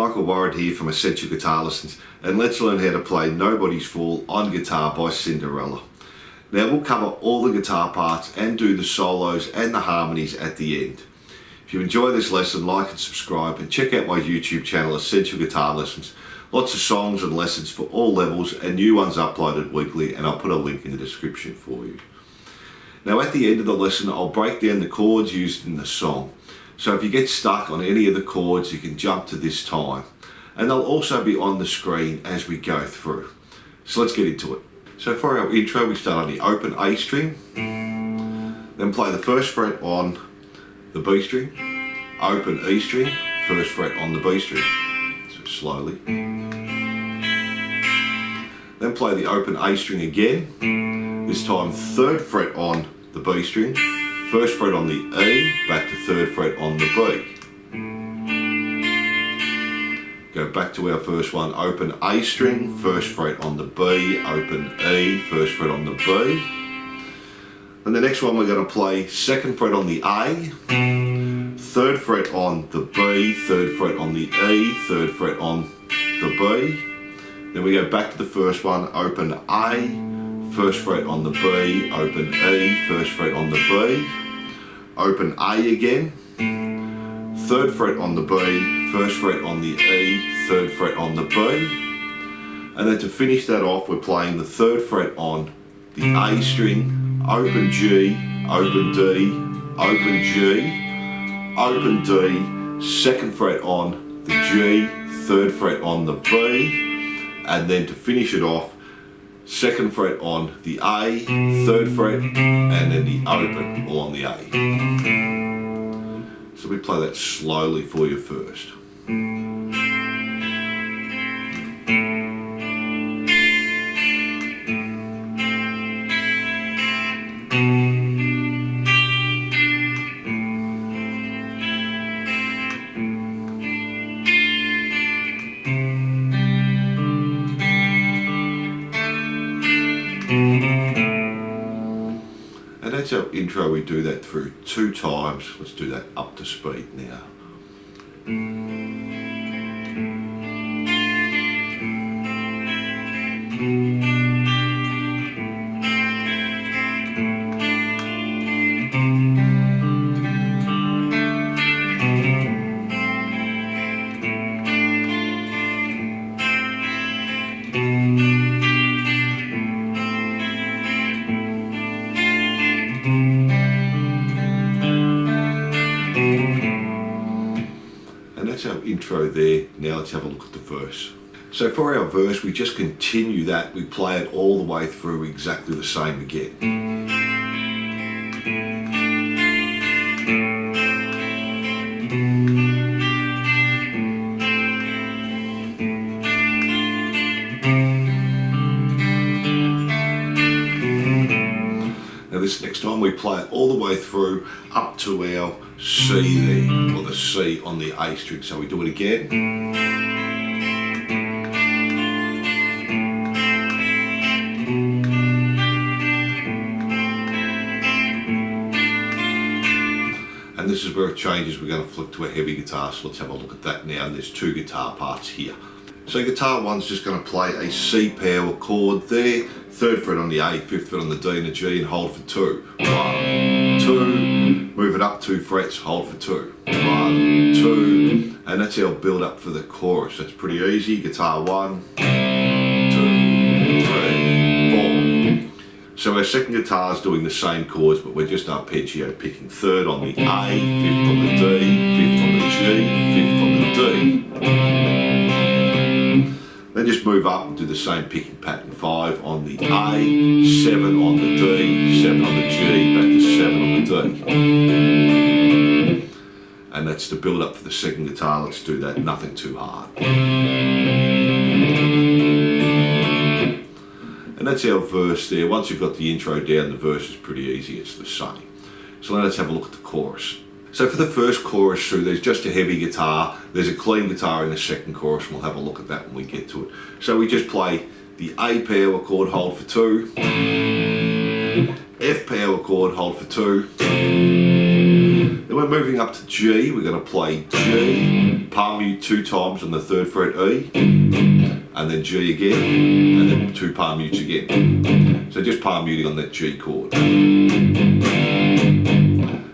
Michael Warren here from Essential Guitar Lessons, and let's learn how to play Nobody's Fool on guitar by Cinderella. Now we'll cover all the guitar parts and do the solos and the harmonies at the end. If you enjoy this lesson, like and subscribe, and check out my YouTube channel Essential Guitar Lessons. Lots of songs and lessons for all levels and new ones uploaded weekly, and I'll put a link in the description for you. Now at the end of the lesson I'll break down the chords used in the song. So if you get stuck on any of the chords you can jump to this time. And they'll also be on the screen as we go through. So let's get into it. So for our intro we start on the open A string. Then play the first fret on the B string. Open E string, first fret on the B string. So slowly. Then play the open A string again. This time third fret on the B string. First fret on the E, back to third fret on the B. Go back to our first one, open A string, first fret on the B, open E, first fret on the B. And the next one we're going to play second fret on the A, third fret on the B, third fret on the E, third fret on the B. Then we go back to the first one, open A, first fret on the B, open E, first fret on the B, open A again, third fret on the B, first fret on the E, third fret on the B, and then to finish that off we're playing the third fret on the A string, open G, open D, open G, open D, second fret on the G, third fret on the B, and then to finish it off, second fret on the A, third fret, and then the open all on the A. So we play that slowly for you first. And that's our intro, we do that through 2 times. Let's do that up to speed now. That's our intro there. Now let's have a look at the verse. So for our verse we just continue that, we play it all the way through exactly the same again. Now this next time we play it all the way through up to our C there, or the C on the A string. So we do it again. And this is where it changes. We're going to flip to a heavy guitar, so let's have a look at that now. And there's 2 guitar parts here. So guitar 1's just going to play a C power chord there, third fret on the A, fifth fret on the D and the G, and hold for 2. 1, 2, move it up 2 frets, hold for 2. 1, 2, and that's our build up for the chorus. That's pretty easy. Guitar 1, 2, 3, 4. So our second guitar is doing the same chords, but we're just arpeggio, picking third on the A, fifth on the D, fifth on the G, fifth on the D. Then just move up and do the same picking pattern. 5 on the A, 7 on the D, 7 on the G, back to 7 on the D. And that's the build up for the second guitar. Let's do that, nothing too hard. And that's our verse there. Once you've got the intro down, the verse is pretty easy, it's the same. So now let's have a look at the chorus. So for the first chorus through, there's just a heavy guitar, there's a clean guitar in the second chorus, and we'll have a look at that when we get to it. So we just play the A power chord, hold for 2, F power chord, hold for 2, Then we're moving up to G. We're going to play G, palm mute 2 times on the 3rd fret E, and then G again, and then 2 palm mutes again. So just palm muting on that G chord. Then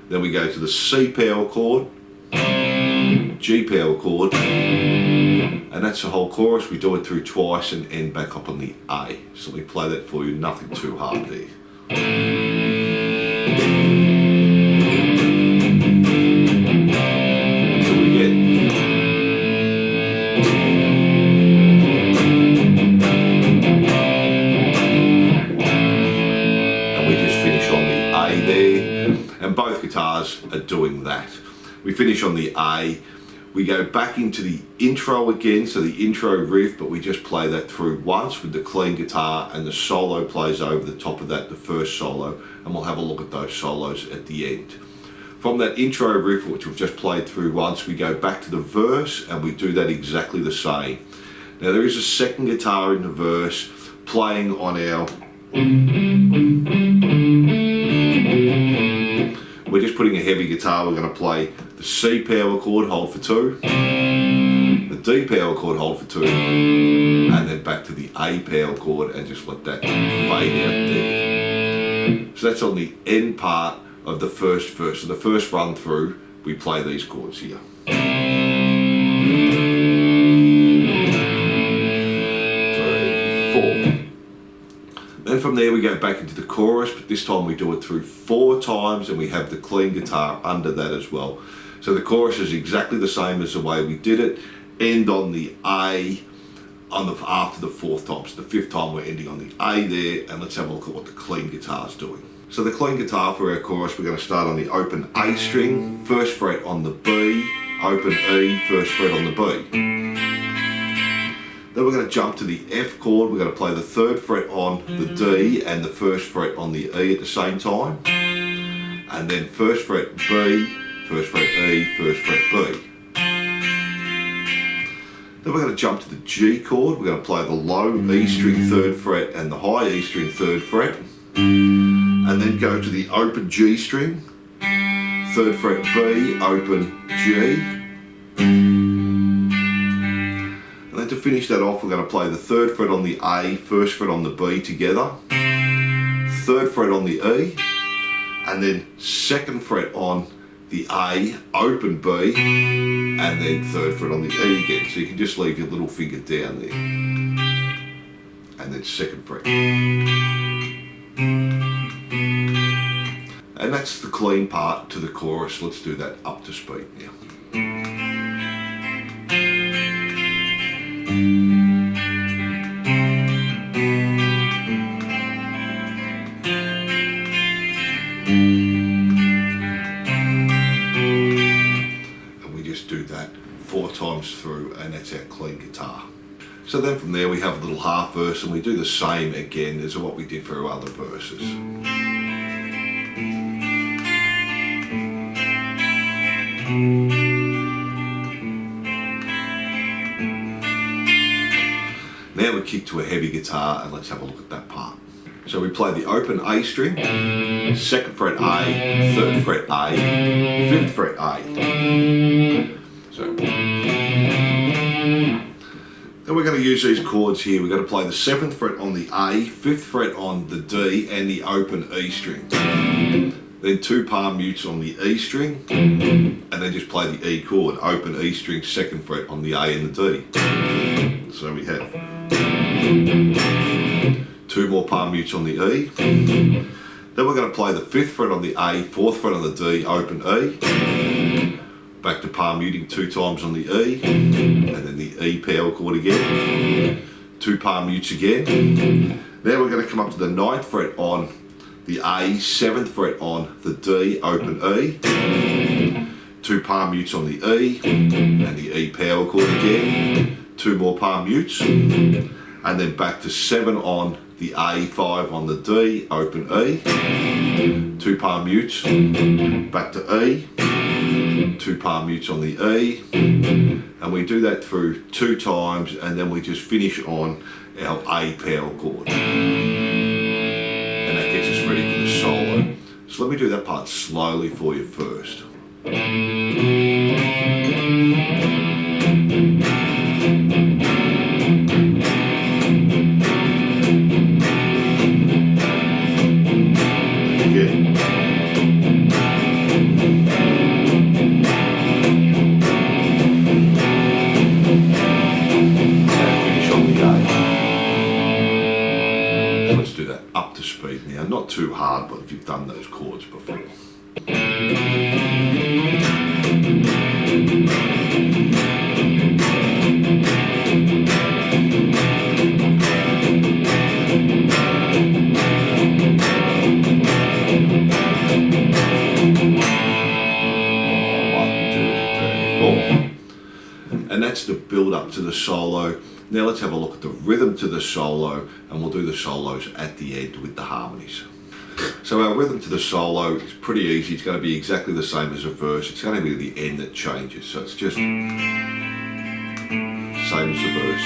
we go to the C power chord, G power chord, and that's the whole chorus. We do it through twice and end back up on the A. So let me play that for you, nothing too hard there. And both guitars are doing that. We finish on the A, we go back into the intro again, so the intro riff, but we just play that through once with the clean guitar, and the solo plays over the top of that, the first solo, and we'll have a look at those solos at the end. From that intro riff, which we've just played through once, we go back to the verse, and we do that exactly the same. Now there is a second guitar in the verse playing on our... We're just putting a heavy guitar. We're going to play the C power chord, hold for 2, the D power chord, hold for 2, and then back to the A power chord, and just let that fade out there. So that's on the end part of the first verse. So the first run through, we play these chords here. 3, 4. Then from there we go back into the chorus, but this time we do it through 4 times, and we have the clean guitar under that as well. So the chorus is exactly the same as the way we did it. End on the A after the 4th time. So the 5th time we're ending on the A there, and let's have a look at what the clean guitar is doing. So the clean guitar for our chorus, we're going to start on the open A string, 1st fret on the B, open E, 1st fret on the B. Then we're going to jump to the F chord. We're going to play the 3rd fret on the D and the 1st fret on the E at the same time. And then 1st fret B, 1st fret E, 1st fret B. Then we're going to jump to the G chord. We're going to play the low E string 3rd fret and the high E string 3rd fret. And then go to the open G string, 3rd fret B, open G. And then to finish that off, we're going to play the 3rd fret on the A, 1st fret on the B together, 3rd fret on the E, and then 2nd fret on the A, open B, and then 3rd fret on the E again. So you can just leave your little finger down there, and then 2nd fret. And that's the clean part to the chorus. Let's do that up to speed now. And we just do that 4 times through, and that's our clean guitar. So then from there we have a little half verse, and we do the same again as what we did for our other verses. Now we kick to a heavy guitar, and let's have a look at that part. So we play the open A string, 2nd fret A, 3rd fret A, 5th fret A. So then we're going to use these chords here. We're going to play the 7th fret on the A, 5th fret on the D, and the open E string. Then 2 palm mutes on the E string, and then just play the E chord, open E string, 2nd fret on the A and the D. So we have 2 more palm mutes on the E. Then we're going to play the 5th fret on the A, 4th fret on the D, open E. Back to palm muting 2 times on the E, and then the E power chord again. 2 palm mutes again. Now we're going to come up to the 9th fret on the A, 7th fret on the D, open E. 2 palm mutes on the E, and the E power chord again. 2 more palm mutes, and then back to 7 on the A, 5 on the D, open E, 2 palm mutes, back to E, 2 palm mutes on the E, and we do that through 2 times, and then we just finish on our A power chord, and that gets us ready for the solo. So let me do that part slowly for you first. Up to speed now, not too hard, but if you've done those chords before. And that's the build up to the solo. Now let's have a look at the rhythm to the solo, and we'll do the solos at the end with the harmonies. So our rhythm to the solo is pretty easy. It's going to be exactly the same as a verse. It's going to be the end that changes. So it's just same as the verse.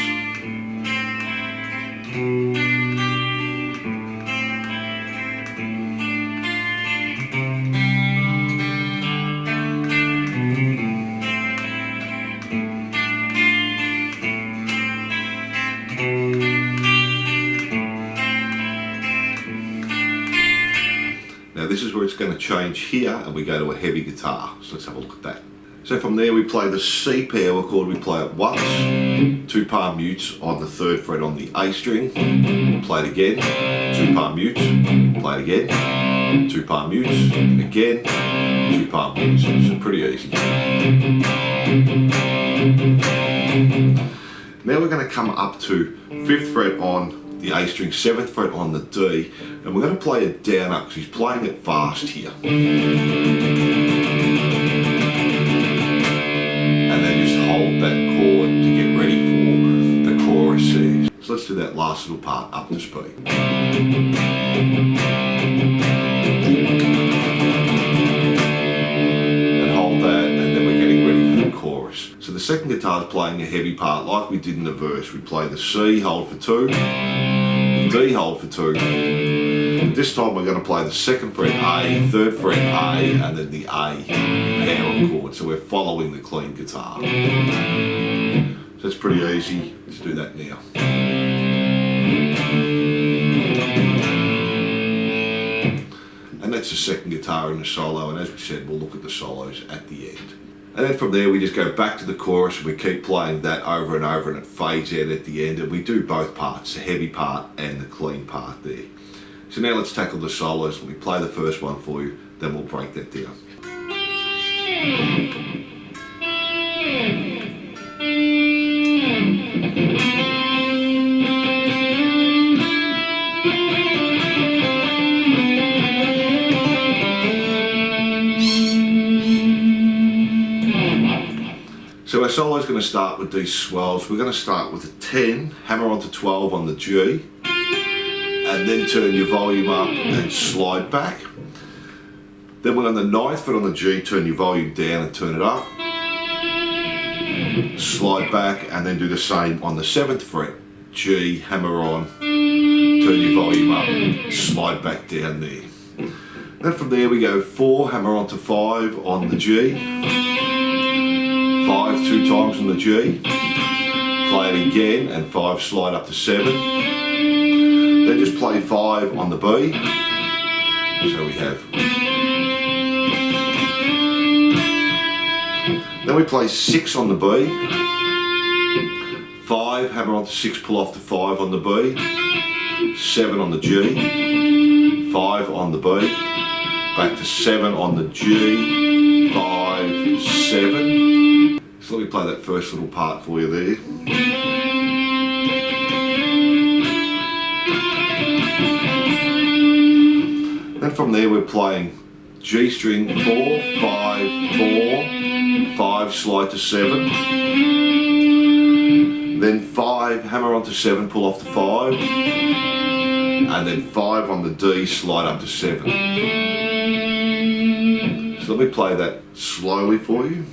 Now this is where it's going to change here, and we go to a heavy guitar. So let's have a look at that. So from there we play the C power chord. We play it once, 2 palm mutes on the 3rd fret on the A string. Play it again, 2 palm mutes. Play it again, 2 palm mutes. Again, 2 palm mutes. So pretty easy. Now we're going to come up to 5th fret on the A string, 7th fret on the D, and we're going to play it down up because he's playing it fast here. And then just hold that chord to get ready for the chorus there. So let's do that last little part up to speed. And hold that, and then we're getting ready for the chorus. So the second guitar is playing a heavy part like we did in the verse. We play the C, hold for 2, the D, hold for 2. This time we're going to play the 2nd fret A, 3rd fret A, and then the A power chord. So we're following the clean guitar. So it's pretty easy. Let's do that now. And that's the second guitar in the solo, and as we said, we'll look at the solos at the end. And then from there we just go back to the chorus and we keep playing that over and over, and it fades out at the end, and we do both parts, the heavy part and the clean part there. So now let's tackle the solos. Let me play the first one for you, then we'll break that down. So our solo is going to start with these swells. We're going to start with a 10, hammer onto 12 on the G, and then turn your volume up and slide back. Then we're on the 9th fret on the G, turn your volume down and turn it up. Slide back, and then do the same on the 7th fret, G, hammer on, turn your volume up, slide back down there. Then from there we go 4, hammer onto 5 on the G, 5 2 times on the G, play it again, and 5 slide up to 7. Then just play 5 on the B. So we have. Then we play 6 on the B. 5, hammer onto 6, pull off to 5 on the B. 7 on the G. 5 on the B. Back to 7 on the G. 5, 7. So let me play that first little part for you there. Then from there we're playing G string 4, 5, 4, 5 slide to 7, then 5 hammer onto 7, pull off to 5, and then 5 on the D, slide up to 7. So let me play that slowly for you.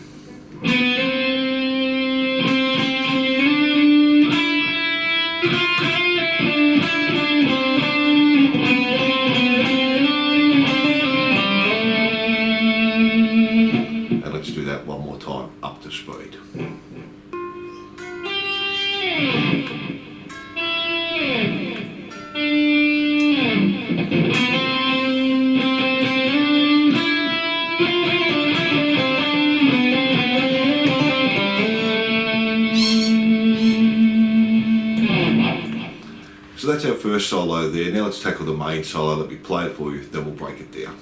So that's our first solo there. Now let's tackle the main solo. Let me play it for you, then we'll break it down.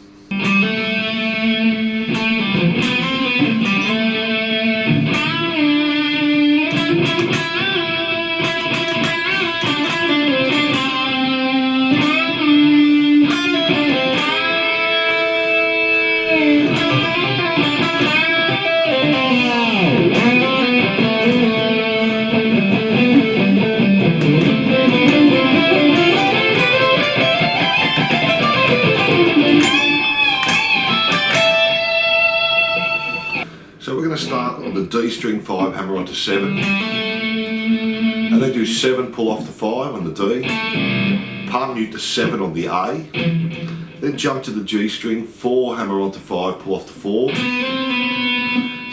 So we're going to start on the D string 5, hammer onto 7, and then do 7, pull off the 5 on the D, palm mute to 7 on the A, then jump to the G string, 4, hammer onto 5, pull off the 4,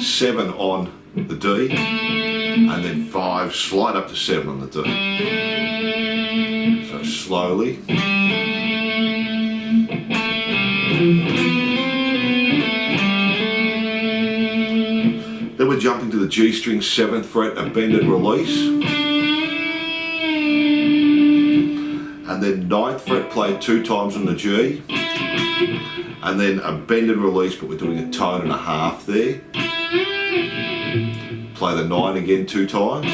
7 on the D, and then 5, slide up to 7 on the D. So slowly. Then we're jumping to the G string 7th fret, a bend and release. And then 9th fret played 2 times on the G. And then a bend and release, but we're doing a tone and a half there. Play the 9 again 2 times.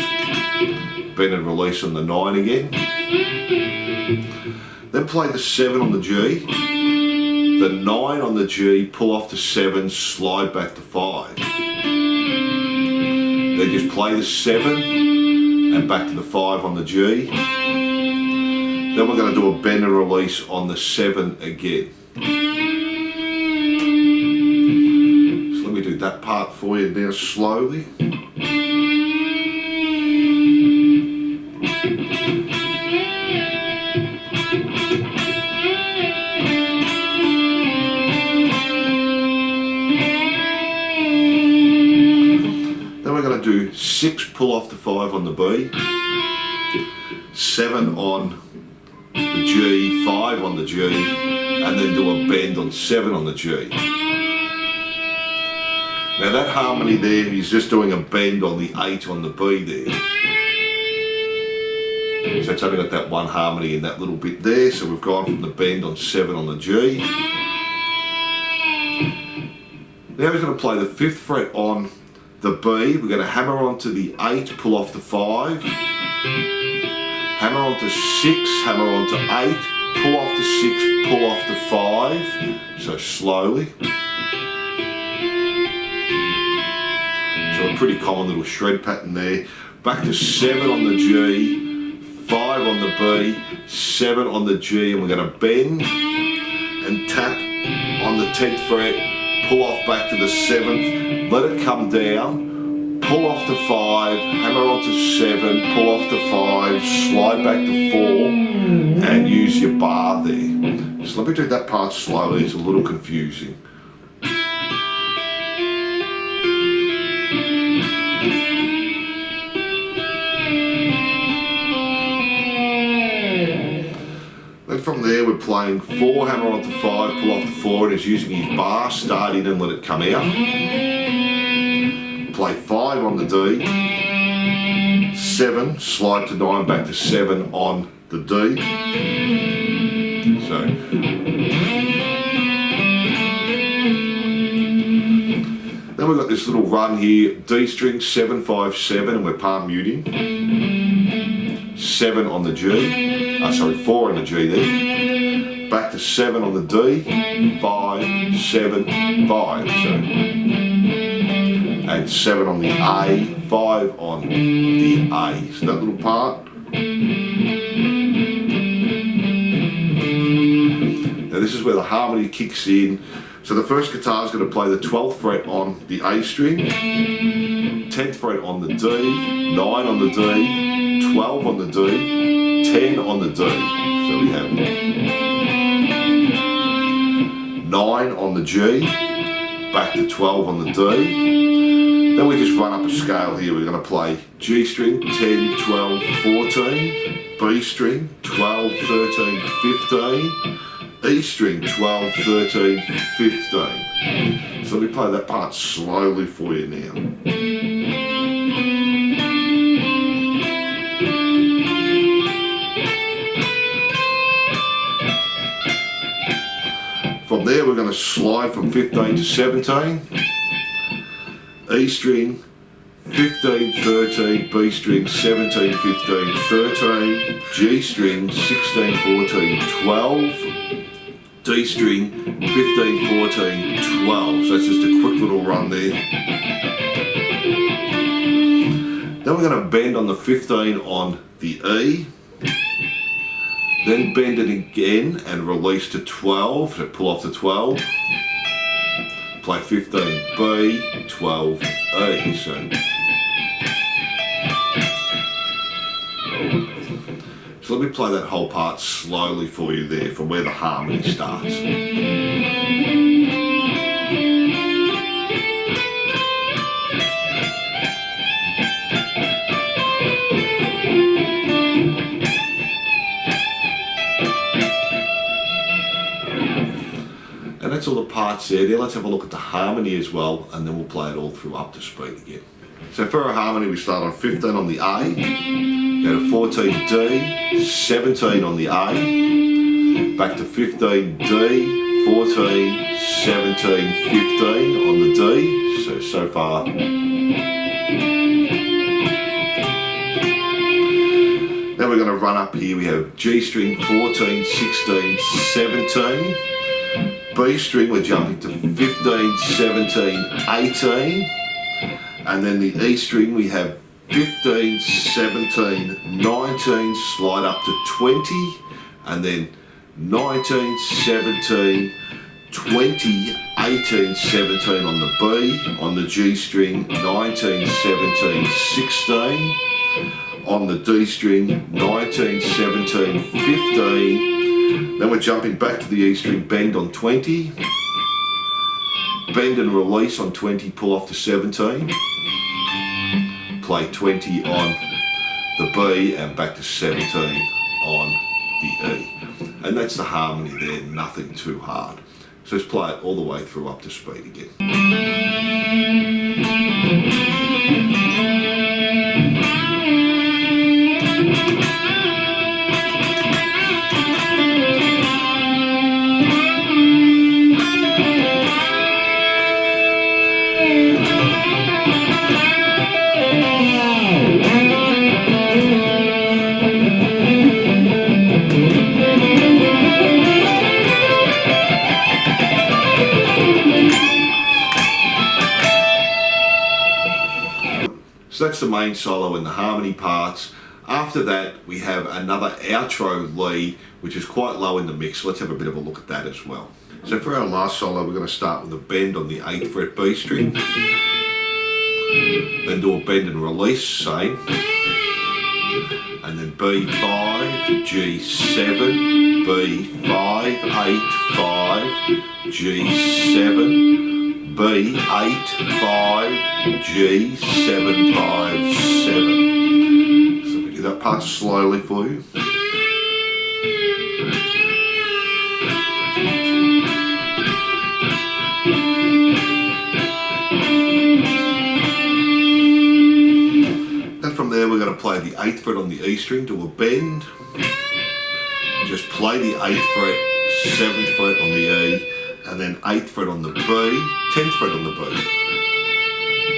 Bend and release on the 9 again. Then play the 7 on the G. The 9 on the G, pull off to 7, slide back to 5. Then just play the 7 and back to the 5 on the G. Then we're going to do a bend and release on the 7 again. So let me do that part for you now slowly. Do 6, pull off the 5 on the B, 7 on the G, 5 on the G, and then do a bend on 7 on the G. Now that harmony there, he's just doing a bend on the 8 on the B there. So it's only got that one harmony in that little bit there, so we've gone from the bend on 7 on the G. Now he's going to play the 5th fret on the B, we're going to hammer onto the 8, pull off the 5, hammer onto 6, hammer onto 8, pull off the 6, pull off the 5, so slowly. So a pretty common little shred pattern there. Back to 7 on the G, 5 on the B, 7 on the G, and we're going to bend and tap on the 10th fret, pull off back to the 7th, let it come down, pull off to 5, hammer onto 7, pull off to 5, slide back to 4, and use your bar there. So let me do that part slowly, it's a little confusing. Then from there we're playing 4, hammer onto 5, pull off the 4, and he's using his bar, start in and let it come out. Play 5 on the D, 7, slide to 9, back to 7 on the D. So, then we've got this little run here, D string 7, 5, 7, and we're palm muting. 7 on the G, 4 on the G there. Back to 7 on the D, 5, 7, 5. So, and 7 on the A, 5 on the A. So that little part. Now this is where the harmony kicks in. So the first guitar is going to play the 12th fret on the A string, 10th fret on the D, 9 on the D, 12 on the D, 10 on the D. So we have 9 on the G, back to 12 on the D. Then we just run up a scale here. We're going to play G string 10, 12, 14, B string 12, 13, 15, E string 12, 13, 15. So let me play that part slowly for you now. slide from 15 to 17, E string, 15, 13, B string, 17, 15, 13, G string, 16, 14, 12, D string, 15, 14, 12. So that's just a quick little run there. Then we're going to bend on the 15 on the E, then bend it again and release to 12, so pull off the 12, play 15 B, 12 E. So let me play that whole part slowly for you there from where the harmony starts. And that's all the parts there. Now let's have a look at the harmony as well, and then we'll play it all through up to speed again. So for our harmony, we start on 15 on the A, go to 14 D, 17 on the A, back to 15 D, 14, 17, 15 on the D. So far. Now we're going to run up here. We have G string, 14, 16, 17. B string, we're jumping to 15, 17, 18. And then the E string, we have 15, 17, 19, slide up to 20. And then 19, 17, 20, 18, 17 on the B. On the G string, 19, 17, 16. On the D string, 19, 17, 15. Then we're jumping back to the E string, bend on 20, bend and release on 20, pull off to 17, play 20 on the B and back to 17 on the E. And that's the harmony there, nothing too hard. So let's play it all the way through up to speed again. So that's the main solo and the harmony parts. After that, we have another outro lead, which is quite low in the mix. So let's have a bit of a look at that as well. So for our last solo, we're going to start with a bend on the 8th fret B string. Then do a bend and release, same. And then B5, G7, B5, 8, 5, G7, B8, 5, G7, 5, 7. So we do that part slowly for you. Then from there we're going to play the 8th fret on the E string, do a bend. Just play the 8th fret, 7th fret on the E, and then 8th fret on the B, 10th fret on the B.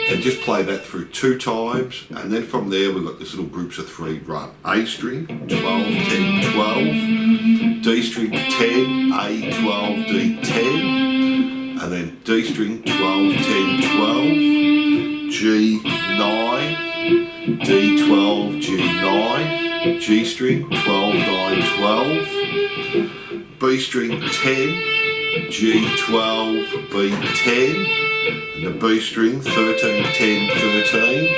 And just play that through 2 times, and then from there we've got this little groups of 3 run. A string, 12, 10, 12, D string, 10, A, 12, D, 10, and then D string, 12, 10, 12, G, 9, D, 12, G, 9, G string, 12, 9, 12, B string, 10, G12, B10, and the B string, 13, 10, 13,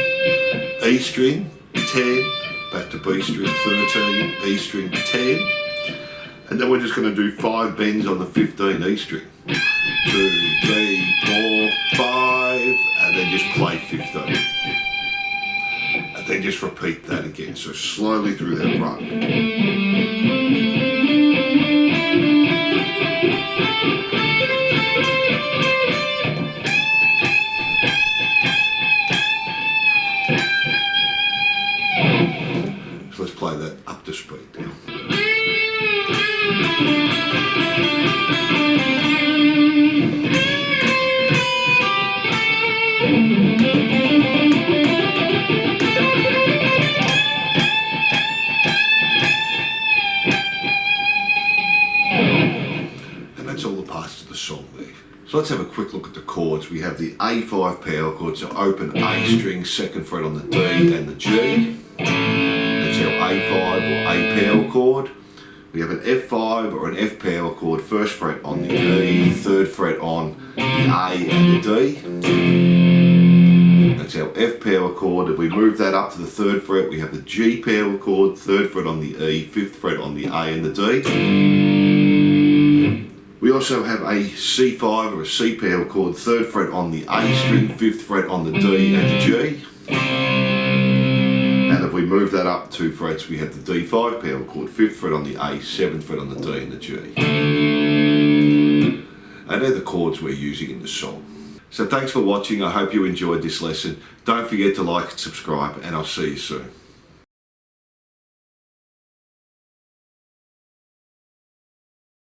E string, 10, back to B string, 13, E string, 10, and then we're just going to do 5 bends on the 15 E string. 2, 3, 4, 5, and then just play 15. And then just repeat that again, so slowly through that run. So let's play that up to speed now. let's have a quick look at the chords. We have the A5 power chord, so open A string, second fret on the D and the G. That's our A5 or A power chord. We have an F5 or an F power chord, first fret on the E, third fret on the A and the D. That's our F power chord. If we move that up to the third fret, we have the G power chord, third fret on the E, fifth fret on the A and the D. We also have a C5 or a C power chord, third fret on the A string, fifth fret on the D and the G. And if we move that up 2 frets, we have the D5 power chord, fifth fret on the A, seventh fret on the D and the G. And they're the chords we're using in the song. So thanks for watching. I hope you enjoyed this lesson. Don't forget to like and subscribe, and I'll see you soon.